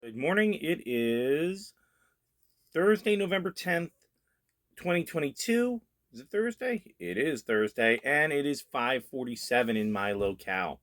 Good morning. It is Thursday, November 10th, 2022. Is it Thursday? It is Thursday, and it is 5:47 in my locale.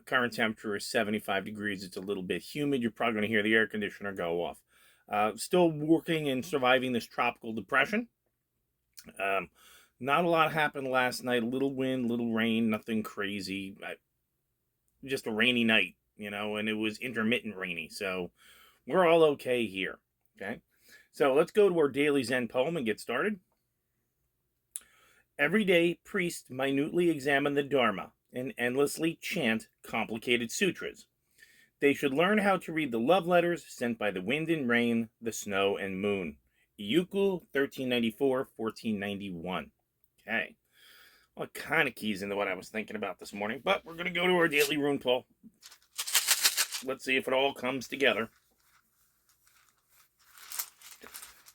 Current temperature is 75 degrees. It's a little bit humid. You're probably going to hear the air conditioner go off. Still working and surviving this tropical depression. Um, Not a lot happened last night. A little wind, little rain, nothing crazy. Just a rainy night, and it was intermittent rainy. So we're all okay here. Okay. So let's go to our daily Zen poem and get started. Every day, priests minutely examine the Dharma and endlessly chant complicated sutras. They should learn how to read the love letters sent by the wind and rain, the snow and moon. Yuku, 1394, 1491. Okay. Well, it kind of keys into what I was thinking about this morning, but we're going to go to our daily rune pull. Let's see if it all comes together.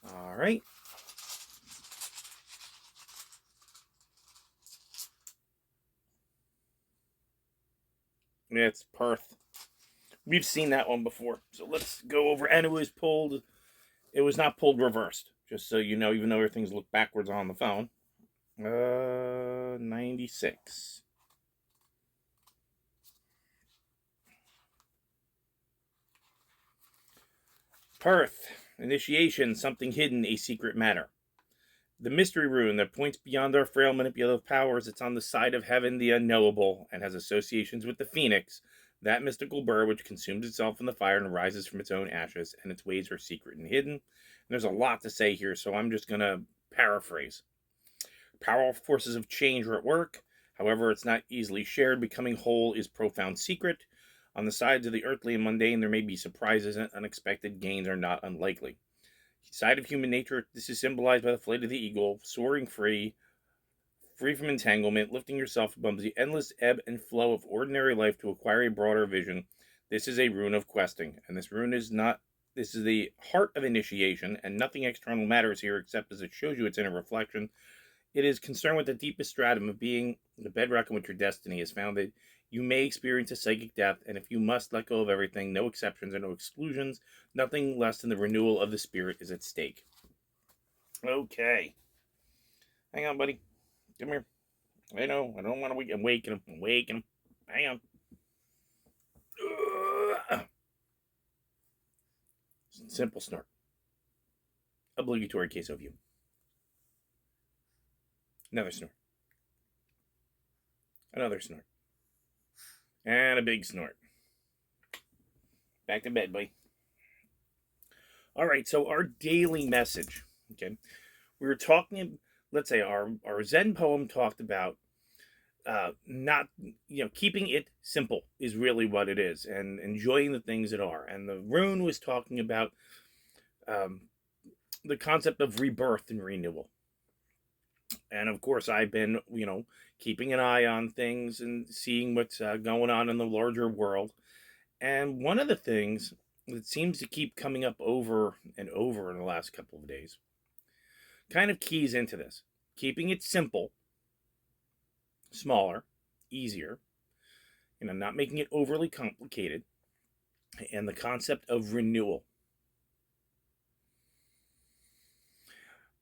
All right. It's Perth. We've seen that one before. So let's go over. And it was pulled. It was not pulled reversed. Just so you know, even though everything's looked backwards on the phone. 96. Perth. Initiation. Something hidden. A secret matter. The mystery rune that points beyond our frail manipulative powers. It's on the side of heaven, the unknowable, and has associations with the phoenix, that mystical bird which consumes itself in the fire and rises from its own ashes, and its ways are secret and hidden. And there's a lot to say here, so I'm just going to paraphrase. Powerful forces of change are at work. However, it's not easily shared. Becoming whole is profound secret. On the sides of the earthly and mundane, there may be surprises, and unexpected gains are not unlikely. Side of human nature, this is symbolized by the flight of the eagle, soaring free from entanglement, lifting yourself above the endless ebb and flow of ordinary life to acquire a broader vision. This is a rune of questing, and this rune is not. This is the heart of initiation, and nothing external matters here except as it shows you its inner reflection. It is concerned with the deepest stratum of being, the bedrock on which your destiny is founded. You may experience a psychic death, and if you must let go of everything, no exceptions and no exclusions, nothing less than the renewal of the spirit is at stake. Okay. Hang on, buddy. Come here. I know. I don't want to wake him. I'm waking him. Hang on. Simple snort. Obligatory case of you. Another snort. Another snort. And a big snort. Back to bed, buddy. All right, so our daily message. Okay. We were talking, let's say our Zen poem talked about not, keeping it simple is really what it is, and enjoying the things that are. And the rune was talking about the concept of rebirth and renewal. And of course, I've been, keeping an eye on things and seeing what's going on in the larger world. And one of the things that seems to keep coming up over and over in the last couple of days kind of keys into this. Keeping it simple, smaller, easier, not making it overly complicated, and the concept of renewal.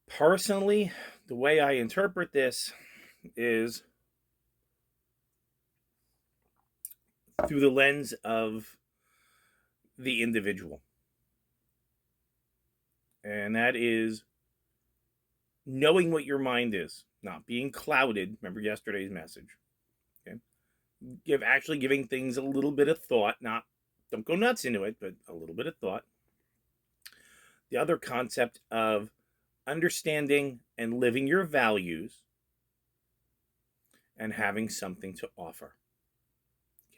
Personally, the way I interpret this is through the lens of the individual. And that is knowing what your mind is, not being clouded. Remember yesterday's message. Okay. Actually giving things a little bit of thought, don't go nuts into it, but a little bit of thought. The other concept of understanding and living your values and having something to offer.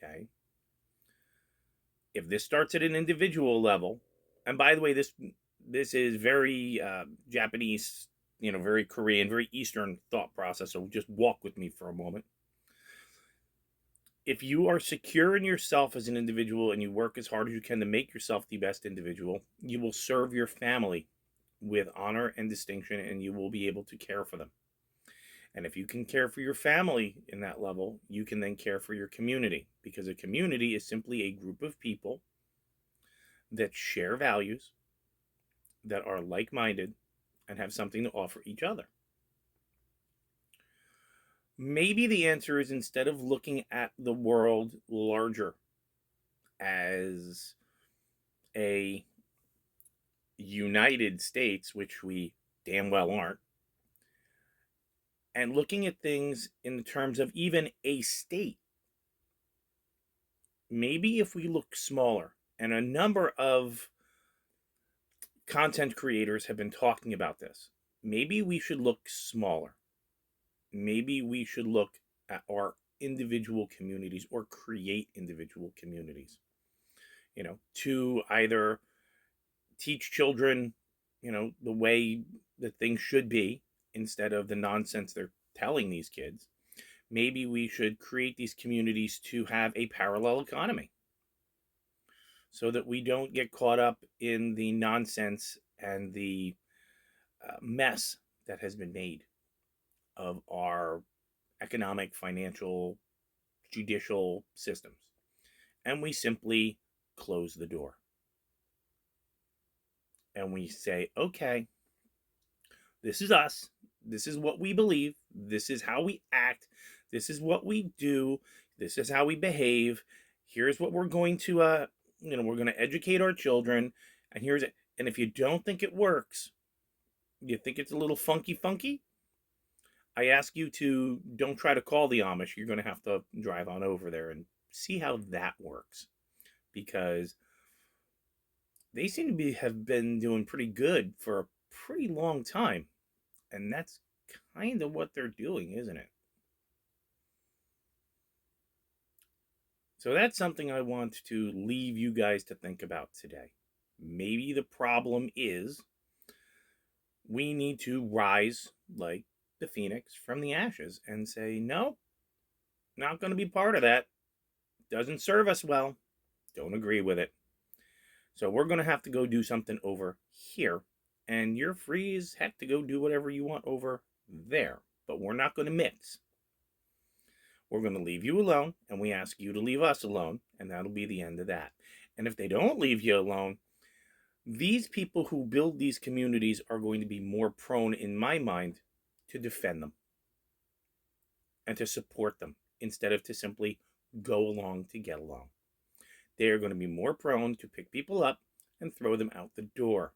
Okay. If this starts at an individual level, and by the way, this is very Japanese, very Korean, very Eastern thought process. So just walk with me for a moment. If you are secure in yourself as an individual and you work as hard as you can to make yourself the best individual, you will serve your family with honor and distinction, and you will be able to care for them. And if you can care for your family in that level, you can then care for your community, because a community is simply a group of people that share values, that are like-minded, and have something to offer each other. Maybe the answer is, instead of looking at the world larger as a United States, which we damn well aren't, and looking at things in terms of even a state, maybe if we look smaller, and a number of content creators have been talking about this, maybe we should look smaller. Maybe we should look at our individual communities, or create individual communities, to either teach children, the way that things should be, instead of the nonsense they're telling these kids. Maybe we should create these communities to have a parallel economy, so that we don't get caught up in the nonsense and the mess that has been made of our economic, financial, judicial systems. And we simply close the door. And we say, okay, this is us. This is what we believe. This is how we act. This is what we do. This is how we behave. Here's what we're going to, we're going to educate our children. And here's it. And if you don't think it works, you think it's a little funky, I ask you to don't try to call the Amish. You're going to have to drive on over there and see how that works, because they seem to have been doing pretty good for a pretty long time, and that's kind of what they're doing, isn't it? So that's something I want to leave you guys to think about today. Maybe the problem is we need to rise like the phoenix from the ashes and say, no, not going to be part of that. Doesn't serve us well. Don't agree with it. So we're going to have to go do something over here. And you're free as heck to go do whatever you want over there. But we're not going to mix. We're going to leave you alone, and we ask you to leave us alone, and that'll be the end of that. And if they don't leave you alone, these people who build these communities are going to be more prone, in my mind, to defend them and to support them, instead of to simply go along to get along. They are going to be more prone to pick people up and throw them out the door.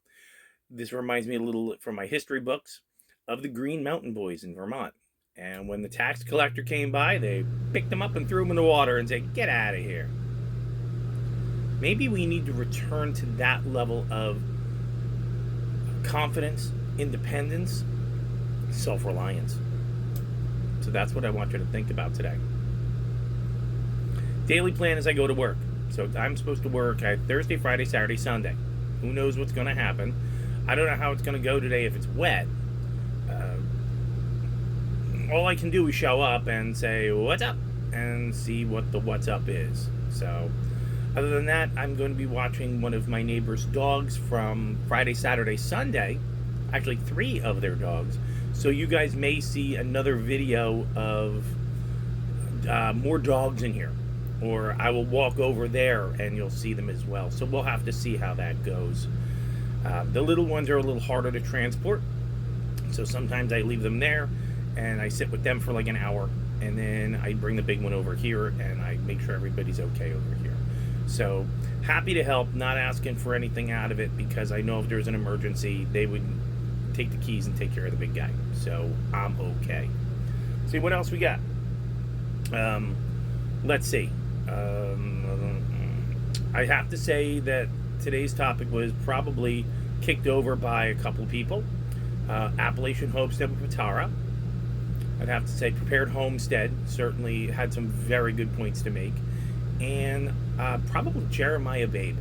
This reminds me a little, from my history books, of the Green Mountain Boys in Vermont. And when the tax collector came by, they picked them up and threw them in the water and said, get out of here. Maybe we need to return to that level of confidence, independence, self-reliance. So that's what I want you to think about today. Daily plan as I go to work. So I'm supposed to work Thursday, Friday, Saturday, Sunday. Who knows what's going to happen? I don't know how it's going to go today if it's wet. All I can do is show up and say, what's up? And see what the what's up is. So other than that, I'm going to be watching one of my neighbor's dogs from Friday, Saturday, Sunday. Actually, 3 of their dogs. So you guys may see another video of more dogs in here. Or I will walk over there and you'll see them as well. So we'll have to see how that goes. The little ones are a little harder to transport. So sometimes I leave them there and I sit with them for like an hour. And then I bring the big one over here and I make sure everybody's okay over here. So happy to help, not asking for anything out of it, because I know if there's an emergency, they would take the keys and take care of the big guy. So I'm okay. See what else we got. Let's see. I have to say that today's topic was probably kicked over by a couple people. Appalachian Homestead with Patara. I'd have to say Prepared Homestead certainly had some very good points to make. And probably Jeremiah Babe.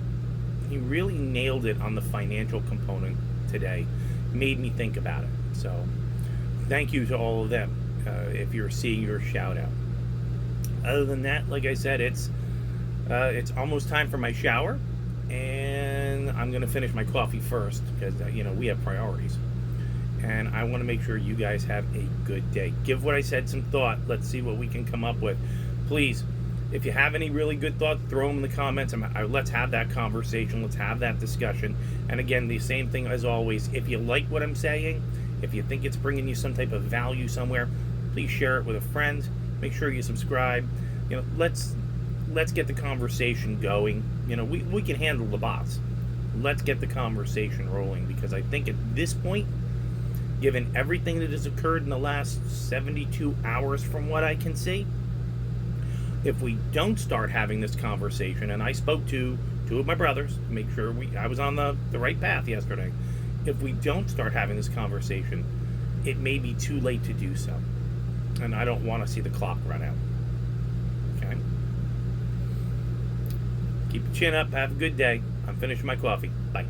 He really nailed it on the financial component today. Made me think about it. So thank you to all of them if you're seeing your shout out. Other than that, like I said, it's almost time for my shower, and I'm going to finish my coffee first because, we have priorities. And I want to make sure you guys have a good day. Give what I said some thought. Let's see what we can come up with. Please, If you have any really good thoughts, throw them in the comments. Let's have that conversation. Let's have that discussion. And again, the same thing as always. If you like what I'm saying, if you think it's bringing you some type of value somewhere, please share it with a friend. Make sure you subscribe. Let's get the conversation going. We can handle the bots. Let's get the conversation rolling, because I think at this point, given everything that has occurred in the last 72 hours from what I can see, if we don't start having this conversation, and I spoke to two of my brothers to make sure I was on the right path yesterday, if we don't start having this conversation, it may be too late to do so. And I don't want to see the clock run out. Okay? Keep your chin up. Have a good day. I'm finishing my coffee. Bye.